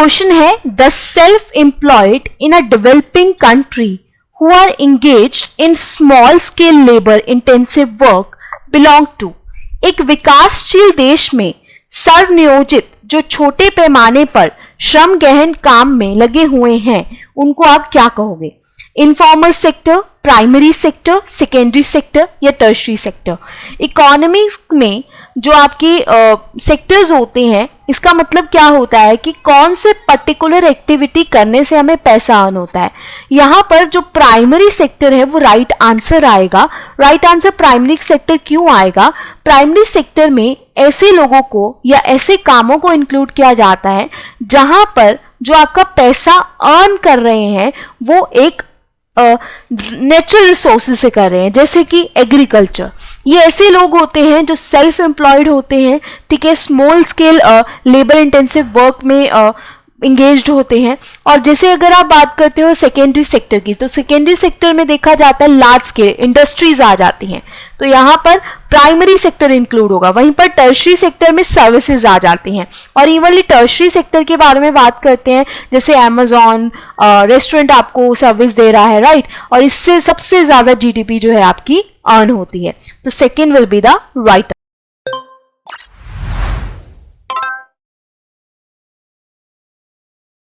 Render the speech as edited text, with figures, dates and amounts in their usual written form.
Question है the self employed in a developing country who are engaged in small scale labor intensive work belong to। एक विकासशील देश में सर्वनियोजित जो छोटे पैमाने पर श्रम गहन काम में लगे हुए हैं उनको आप क्या कहोगे? Informal sector, primary sector, secondary sector या टर्शरी सेक्टर? इकोनॉमिक्स में जो आपकी सेक्टर्स होते हैं इसका मतलब क्या होता है कि कौन से पर्टिकुलर एक्टिविटी करने से हमें पैसा अर्न होता है। यहाँ पर जो प्राइमरी सेक्टर है वो राइट आंसर आएगा। राइट आंसर प्राइमरी सेक्टर क्यों आएगा? प्राइमरी सेक्टर में ऐसे लोगों को या ऐसे कामों को इंक्लूड किया जाता है जहां पर जो आपका पैसा अर्न कर रहे हैं वो एक नेचुरल रिसोर्सेज से कर रहे हैं, जैसे कि एग्रीकल्चर। ये ऐसे लोग होते हैं जो सेल्फ एम्प्लॉयड होते हैं, ठीक है, small scale labour intensive work में इंगेज्ड होते हैं। और जैसे अगर आप बात करते हो सेकेंडरी सेक्टर की, तो सेकेंडरी सेक्टर में देखा जाता है लार्ज स्केल इंडस्ट्रीज आ जाती हैं, तो यहाँ पर प्राइमरी सेक्टर इंक्लूड होगा। वहीं पर टर्शरी सेक्टर में सर्विसेज आ जाती हैं। और इवनली टर्शरी सेक्टर के बारे में बात करते हैं, जैसे अमेजॉन रेस्टोरेंट आपको सर्विस दे रहा है, राइट, और इससे सबसे ज्यादा जीडीपी जो है आपकी अर्न होती है। तो second will be the right